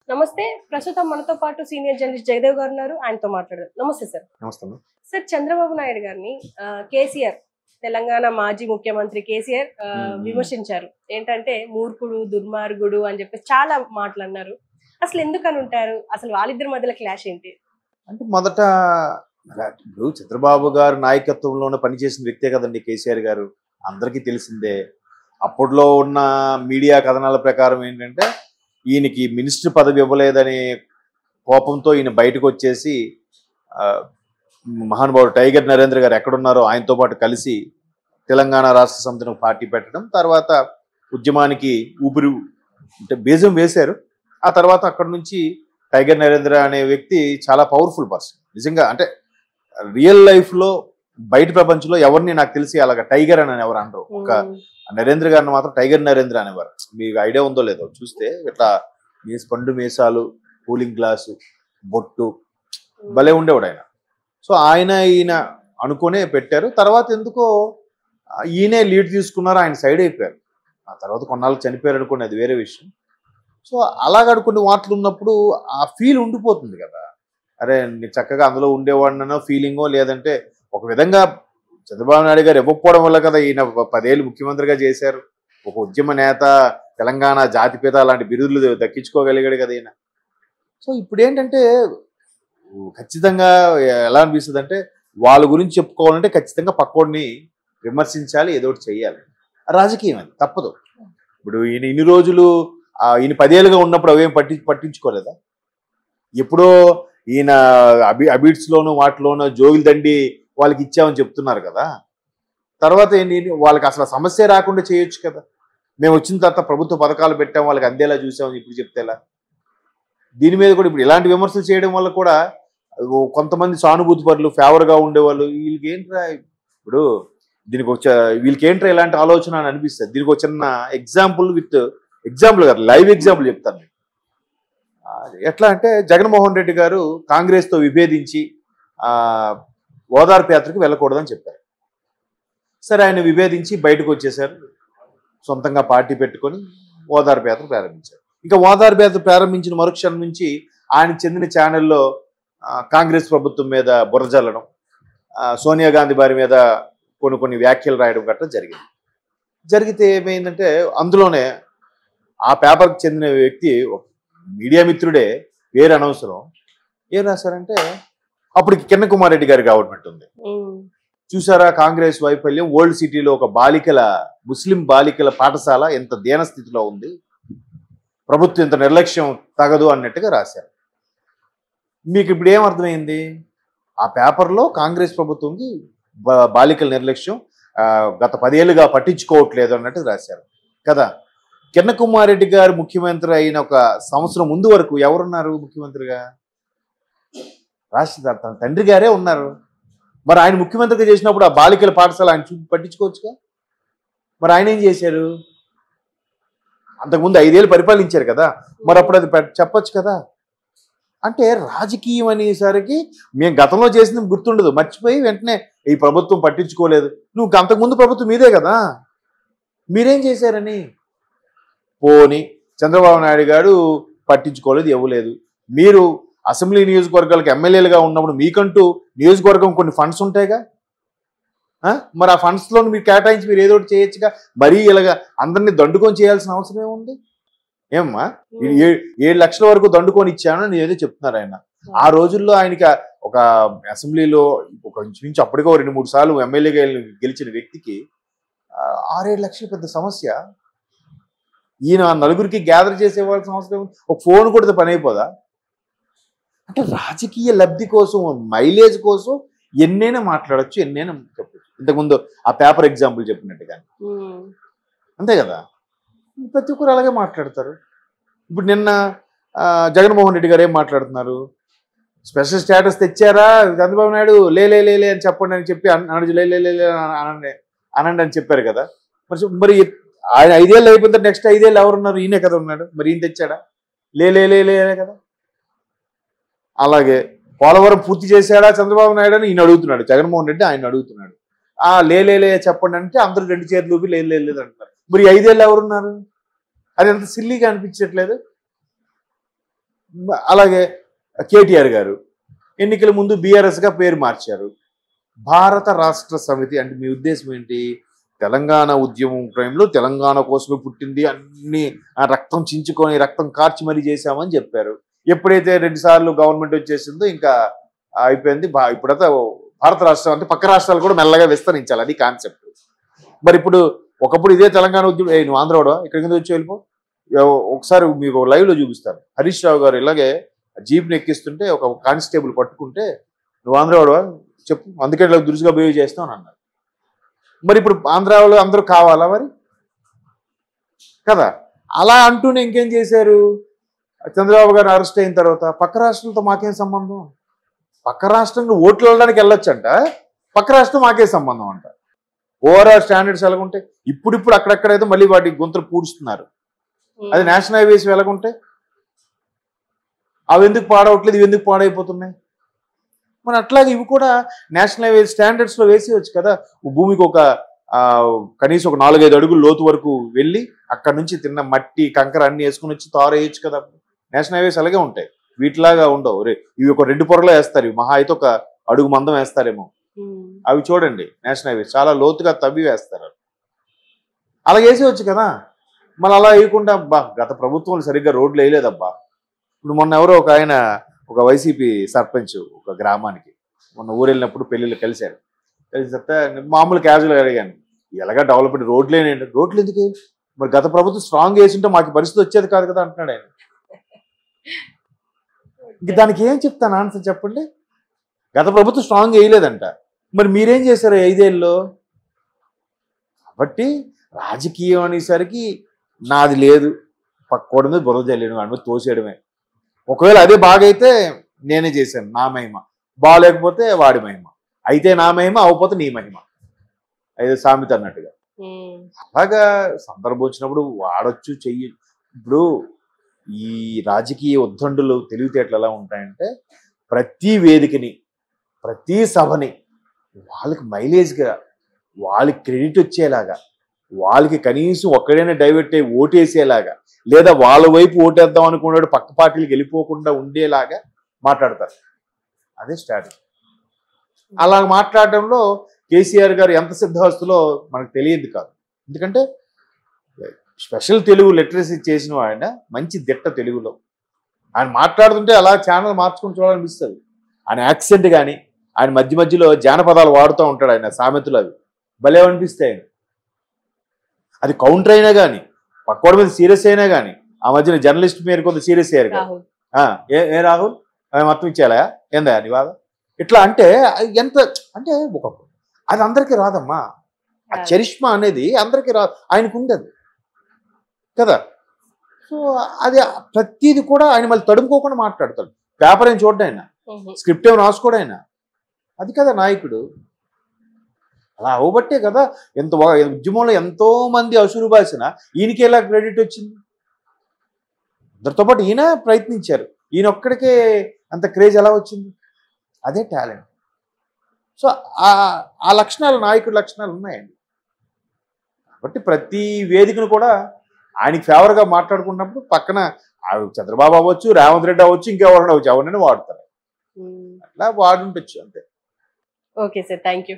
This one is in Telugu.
నమస్తే. ప్రస్తుతం మనతో పాటు సీనియర్ జర్నలిస్ట్ జయదేవ్ గారు ఉన్నారు. ఆయనతో మాట్లాడదాం. నమస్తే సార్. నమస్తే. సార్, చంద్రబాబు నాయుడు గారిని కేసీఆర్, తెలంగాణ మాజీ ముఖ్యమంత్రి కేసీఆర్ విమర్శించారు. ఏంటంటే మూర్ఖుడు, దుర్మార్గుడు అని చెప్పేసి చాలా మాటలు అన్నారు. అసలు ఎందుకని ఉంటారు? అసలు వాళ్ళిద్దరి మధ్యలో క్లాష్ ఏంటి? అంటే మొదట ఇప్పుడు చంద్రబాబు గారు నాయకత్వంలోనే పనిచేసిన వ్యక్తే కదండి కేసీఆర్ గారు. అందరికీ తెలిసిందే. అప్పట్లో ఉన్న మీడియా కథనాల ప్రకారం ఏంటంటే ఈయనకి మినిస్టర్ పదవి ఇవ్వలేదనే కోపంతో ఈయన బయటకు వచ్చేసి మహానుభావుడు టైగర్ నరేంద్ర గారు ఎక్కడున్నారో ఆయనతో పాటు కలిసి తెలంగాణ రాష్ట్ర సమితిని పార్టీ పెట్టడం, తర్వాత ఉద్యమానికి ఊపిరి అంటే బీజం వేశారు. ఆ తర్వాత అక్కడ నుంచి టైగర్ నరేంద్ర అనే వ్యక్తి చాలా పవర్ఫుల్ పర్సన్ నిజంగా. అంటే రియల్ లైఫ్లో బయట ప్రపంచంలో ఎవరిని నాకు తెలిసి అలాగ టైగర్ అని ఎవరు అనరు. ఒక నరేంద్ర గారిని మాత్రం టైగర్ నరేంద్ర అనేవారు. మీకు ఐడియా ఉందో లేదో చూస్తే ఇట్లా పండు మీసాలు, కూలింగ్ గ్లాసు, బొట్టు, భలే ఉండేవాడు ఆయన. సో ఈయన అనుకునే పెట్టారు. తర్వాత ఎందుకో ఈయనే లీడ్ తీసుకున్నారు, ఆయన సైడ్ అయిపోయారు. ఆ తర్వాత కొన్నాళ్ళకి చనిపోయారు అనుకోండి, అది వేరే విషయం. సో అలాగ కొన్ని వార్తలు ఉన్నప్పుడు ఆ ఫీల్ ఉండిపోతుంది కదా, అరే నేను చక్కగా అందులో ఉండేవాడినో ఫీలింగో, లేదంటే ఒక విధంగా చంద్రబాబు నాయుడు గారు ఇవ్వకపోవడం వల్ల కదా ఈయన 10 ఏళ్ళు ముఖ్యమంత్రిగా చేశారు. ఒక ఉద్యమ నేత, తెలంగాణ జాతిపిత లాంటి బిరుదులు దక్కించుకోగలిగాడు కదా ఈయన. సో ఇప్పుడు ఏంటంటే ఖచ్చితంగా ఎలా అనిపిస్తుంది అంటే వాళ్ళ గురించి చెప్పుకోవాలంటే ఖచ్చితంగా పక్కోడిని విమర్శించాలి, ఏదో ఒకటి చెయ్యాలి. రాజకీయం అది తప్పదు. ఇప్పుడు ఈయన ఇన్ని రోజులు ఈయన 10 ఏళ్ళుగా ఉన్నప్పుడు అవేం పట్టించుకోలేదా? ఎప్పుడో ఈయన అబిడ్స్లోను వాటిలోనూ జోగిల్ దండి వాళ్ళకి ఇచ్చామని చెప్తున్నారు కదా. తర్వాత వాళ్ళకి అసలు సమస్య రాకుండా చేయొచ్చు కదా. మేము వచ్చిన తర్వాత ప్రభుత్వ పథకాలు పెట్టాం, వాళ్ళకి అందేలా చూసామని ఇప్పుడు చెప్తేలా? దీని మీద కూడా ఇప్పుడు ఇలాంటి విమర్శలు చేయడం వల్ల కూడా కొంతమంది సానుభూతి పరులు, ఫేవర్గా ఉండేవాళ్ళు వీళ్ళకి ఏంట్రా ఇప్పుడు దీనికి వీళ్ళకి ఏంట్రా ఇలాంటి ఆలోచన అని అనిపిస్తుంది. దీనికి ఒక చిన్న ఎగ్జాంపుల్ కాదు, లైవ్ ఎగ్జాంపుల్ చెప్తాను. ఎట్లా అంటే జగన్మోహన్ రెడ్డి గారు కాంగ్రెస్తో విభేదించి ఓదార్పు యాత్రకు వెళ్ళకూడదని చెప్పారు. సరే, ఆయన విభేదించి బయటకు వచ్చేసారు, సొంతంగా పార్టీ పెట్టుకొని ఓదార్పు యాత్ర ప్రారంభించారు. ఇంకా ఓదార్పు యాత్ర ప్రారంభించిన మరుక్షణం నుంచి ఆయనకు చెందిన ఛానల్లో కాంగ్రెస్ ప్రభుత్వం మీద బుర్రజల్లడం, సోనియా గాంధీ వారి మీద కొన్ని వ్యాఖ్యలు రాయడం గట్రా జరిగితే ఏమైందంటే అందులోనే ఆ పేపర్కి చెందిన వ్యక్తి మీడియా మిత్రుడే, వేరే అనవసరం, ఏం రాశారంటే అప్పుడు కిరణ్ కుమార్ రెడ్డి గారి గవర్నమెంట్ ఉంది చూసారా, కాంగ్రెస్ వైఫల్యం, ఓల్డ్ సిటీలో ఒక ముస్లిం బాలికల పాఠశాల ఎంత దీనస్థితిలో ఉంది, ప్రభుత్వం ఇంత నిర్లక్ష్యం తగదు అన్నట్టుగా రాశారు. మీకు ఇప్పుడు ఏమర్థమైంది? ఆ పేపర్లో కాంగ్రెస్ ప్రభుత్వంకి బాలికల నిర్లక్ష్యం గత 10 ఏళ్ళుగా పట్టించుకోవట్లేదు అన్నట్టు రాశారు కదా. కిరణ్ కుమార్ రెడ్డి గారు ముఖ్యమంత్రి అయిన ఒక సంవత్సరం ముందు వరకు ఎవరున్నారు ముఖ్యమంత్రిగా? రాష్ట్ర తన తండ్రి గారే ఉన్నారు. మరి ఆయన ముఖ్యమంత్రిగా చేసినప్పుడు ఆ బాలికల పాఠశాల ఆయన పట్టించుకోవచ్చుగా. మరి ఆయన ఏం చేశారు? అంతకుముందు 5 ఏళ్ళు పరిపాలించారు కదా, మరి అప్పుడు అది చెప్పొచ్చు కదా. అంటే రాజకీయం అనేసరికి మేము గతంలో చేసింది గుర్తుండదు, మర్చిపోయి వెంటనే ఈ ప్రభుత్వం పట్టించుకోలేదు. నువ్వు అంతకుముందు ప్రభుత్వం మీదే కదా, మీరేం చేశారని. పోని చంద్రబాబు నాయుడు గారు పట్టించుకోలేదు, ఇవ్వలేదు. మీరు అసెంబ్లీ నియోజకవర్గాలకు ఎమ్మెల్యేలుగా ఉన్నప్పుడు మీకంటూ నియోజకవర్గం కొన్ని ఫండ్స్ ఉంటాయిగా, మరి ఆ ఫండ్స్లో మీరు కేటాయించి మీరు ఏదో ఒకటి చేయొచ్చుగా. మరీ ఇలాగా అందరినీ దండుకొని చేయాల్సిన అవసరం ఏముంది? ఏమ్మా 7 లక్షల వరకు దండుకొని ఇచ్చాను అని ఏదో చెప్తున్నారు ఆయన. ఆ రోజుల్లో ఆయనకి ఒక అసెంబ్లీలో ఒక ఇంచుమించు అప్పటికో 2-3 సార్లు ఎమ్మెల్యేగా గెలిచిన వ్యక్తికి 6-7 లక్షలు పెద్ద సమస్య. ఈయన నలుగురికి గ్యాదర్ చేసేవాల్సిన అవసరం, ఒక ఫోన్ కొడితే పని అయిపోదా? అంటే రాజకీయ లబ్ధి కోసం, మైలేజ్ కోసం ఎన్నైనా మాట్లాడచ్చు, ఎన్నైనా చెప్పచ్చు. ఇంతకుముందు ఆ పేపర్ ఎగ్జాంపుల్ చెప్పినట్టుగా అంతే కదా, ప్రతి ఒక్కరు అలాగే మాట్లాడతారు. ఇప్పుడు నిన్న జగన్మోహన్ రెడ్డి గారు ఏం మాట్లాడుతున్నారు? స్పెషల్ స్టేటస్ తెచ్చారా చంద్రబాబు నాయుడు, లేలే అని చెప్పండి అని చెప్పి అనండి అని చెప్పారు కదా. మరి ఆయన 5 ఏళ్ళు అయిపోతే నెక్స్ట్ 5 ఏళ్ళు ఎవరున్నారు? ఈయనే కదా ఉన్నాడు. మరి ఈయన తెచ్చాడా? లేలే కదా. అలాగే పోలవరం పూర్తి చేశాడా చంద్రబాబు నాయుడు అని ఈయన అడుగుతున్నాడు, జగన్మోహన్ రెడ్డి ఆయన అడుగుతున్నాడు. లేలే చెప్పండి అంటే అందరూ 2 చేతులు ఊపి లేదు అంటున్నారు. మరి 5 ఏళ్ళు ఎవరున్నారు? అది ఎంత సిల్లీగా అనిపించట్లేదు? అలాగే కేటీఆర్ గారు ఎన్నికల ముందు బీఆర్ఎస్గా పేరు మార్చారు. భారత రాష్ట్ర సమితి అంటే మీ ఉద్దేశం ఏంటి? తెలంగాణ ఉద్యమం టైంలో తెలంగాణ కోసమే పుట్టింది, అన్ని రక్తం చించుకొని రక్తం కార్చి మరీ చేశామని చెప్పారు. ఎప్పుడైతే 2 సార్లు గవర్నమెంట్ వచ్చేసిందో ఇంకా అయిపోయింది. ఇప్పుడైతే భారత రాష్ట్రం అంటే పక్క రాష్ట్రాలు కూడా మెల్లగా విస్తరించాలి, అది కాన్సెప్ట్. మరి ఇప్పుడు ఒకప్పుడు ఇదే తెలంగాణ ఉద్యమం, నువ్వు ఆంధ్రవాడా ఇక్కడ కింద వచ్చి వెళ్ళిపో, ఒకసారి మీకు లైవ్లో చూపిస్తారు. హరీష్ రావు గారు ఇలాగే జీప్ని ఎక్కిస్తుంటే ఒక కానిస్టేబుల్ పట్టుకుంటే నువ్వు ఆంధ్రవాడా చెప్పు, అందుకే ఇలా దురుసుగా బిహేవ్ చేస్తావు అని అన్నారు. మరి ఇప్పుడు ఆంధ్రాలో అందరూ కావాలా మరి కదా? అలా అంటూనే ఇంకేం చేశారు? చంద్రబాబు గారు అరెస్ట్ అయిన తర్వాత పక్క రాష్ట్రాలతో మాకేం సంబంధం, పక్క రాష్ట్రంలో ఓట్లు వెళ్ళడానికి వెళ్ళొచ్చంట, పక్క రాష్ట్రం మాకే సంబంధం అంట. ఓవరాల్ స్టాండర్డ్స్ ఎలాగుంటే ఇప్పుడు అక్కడెక్కడైతే మళ్ళీ వాటి గొంతులు పూడుస్తున్నారు. అది నేషనల్ హైవేస్ ఎలాగుంటే అవి ఎందుకు పాడవట్లేదు, ఇవి ఎందుకు పాడైపోతున్నాయి? మరి అట్లాగే ఇవి కూడా నేషనల్ హైవే స్టాండర్డ్స్లో వేసేయచ్చు కదా. భూమికి ఒక కనీసం ఒక 4-5 అడుగులు లోతు వరకు వెళ్ళి అక్కడ నుంచి తిన్న మట్టి కంకర అన్ని వేసుకుని వచ్చి తారేయచ్చు కదా. నేషనల్ హైవేస్ అలాగే ఉంటాయి, వీటిలాగా ఉండవు. ఇవి ఒక 2 పొరలో వేస్తారు, ఇవి మహా అయితే ఒక అడుగు మందం వేస్తారేమో. అవి చూడండి నేషనల్ హైవేస్ చాలా లోతుగా తవ్వి వేస్తారు. అలా వేసేయచ్చు కదా. మళ్ళీ అలా వేయకుండా గత ప్రభుత్వం సరిగ్గా రోడ్లు వేయలేదబ్బా. ఇప్పుడు మొన్న ఎవరో ఒక ఆయన, ఒక వైసీపీ సర్పంచ్ ఒక గ్రామానికి మొన్న ఊరు వెళ్ళినప్పుడు పెళ్ళిళ్ళు కలిశారు. కలిసి మామూలు క్యాజువల్గా అడిగాను, ఎలాగా డెవలప్మెంట్ రోడ్లేనండి. రోడ్లు ఎందుకు? మరి గత ప్రభుత్వం స్ట్రాంగ్ వేసింటే మాకు పరిస్థితి వచ్చేది కాదు కదా అంటున్నాడు ఆయన. ఇంక దానికి ఏం చెప్తాను ఆన్సర్ చెప్పండి? గత ప్రభుత్వం స్ట్రాంగ్ వేయలేదంట, మరి మీరేం చేశారు 5 ఏళ్ళలో? కాబట్టి రాజకీయం అనేసరికి నాది లేదు, పక్కోడి మీద బురద జల్లేను, వాడి మీద తోసేయడమే. ఒకవేళ అదే బాగైతే నేనే చేశాను, నా మహిమ. బాగాలేకపోతే వాడి మహిమ. అయితే నా మహిమ, అవ్వకపోతే నీ మహిమ, అయితే సామెత అన్నట్టుగా. అలాగా సందర్భం వచ్చినప్పుడు వాడొచ్చు, చెయ్యి. ఇప్పుడు ఈ రాజకీయ ఉద్దండులు తెలివితేటలు ఎలా ఉంటాయంటే ప్రతి వేదికని, ప్రతి సభని వాళ్ళకి మైలేజ్గా, వాళ్ళకి క్రెడిట్ వచ్చేలాగా, వాళ్ళకి కనీసం ఒక్కడైనా డైవర్ట్ అయ్యి ఓటేసేలాగా, లేదా వాళ్ళ వైపు ఓటేద్దాం అనుకున్నాడు పక్క పార్టీలకు వెళ్ళిపోకుండా ఉండేలాగా మాట్లాడతారు. అదే స్ట్రాటజీ. అలా మాట్లాడడంలో కేసీఆర్ గారు ఎంత సిద్ధహస్తులో మనకు తెలియదు కాదు. ఎందుకంటే స్పెషల్ తెలుగు లిటరసీ చేసిన ఆయన, మంచి దిట్ట తెలుగులో. ఆయన మాట్లాడుతుంటే అలా ఛానల్ మార్చుకుని చూడాలనిపిస్తుంది. ఆయన యాక్సెంట్ కానీ, ఆయన మధ్య మధ్యలో జానపదాలు వాడుతూ ఉంటాడు, ఆయన సామెతలు అవి భలే అనిపిస్తాయి. ఆయన అది కౌంటర్ అయినా కానీ, పక్కోడి మీద సీరియస్ అయినా కానీ, ఆ మధ్యన జర్నలిస్ట్ మీద కొంత సీరియస్ అయ్యారు కదా, ఏ రాహుల్ మొత్తం ఇచ్చేలా ఏందా నీ వాద, ఇట్లా అంటే ఎంత అంటే ఒకప్పుడు అది అందరికీ రాదమ్మా. ఆ చరిష్మా అనేది అందరికీ రాదు, ఆయనకు ఉండదు కదా. సో అది ప్రతిది కూడా ఆయన మళ్ళీ తడుముకోకుండా మాట్లాడతాడు. పేపర్ ఏం చూడ్డా ఆయన, స్క్రిప్ట్ ఏం రాసుకోడా ఆయన, అది కదా నాయకుడు. అలా అవ్వబట్టే కదా ఉద్యమంలో ఎంతో మంది అసురు బాసిన ఈయనకి ఎలా క్రెడిట్ వచ్చింది. అందరితో పాటు ఈయన ప్రయత్నించారు, ఈయన ఒక్కడికే అంత క్రేజ్ ఎలా వచ్చింది? అదే టాలెంట్. సో ఆ లక్షణాలు నాయకుడి లక్షణాలు ఉన్నాయండి. కాబట్టి ప్రతి వేదికను కూడా ఆయనకి ఫేవర్గా మాట్లాడుకున్నప్పుడు పక్కన చంద్రబాబు అవ్వచ్చు, రేవంత్ రెడ్డి అవ్వచ్చు, ఇంకెవరైనా అవ్వచ్చు, ఎవరైనా వాడతారు. అట్లా వాడుంటచ్చు అంతే. Okay sir, thank you.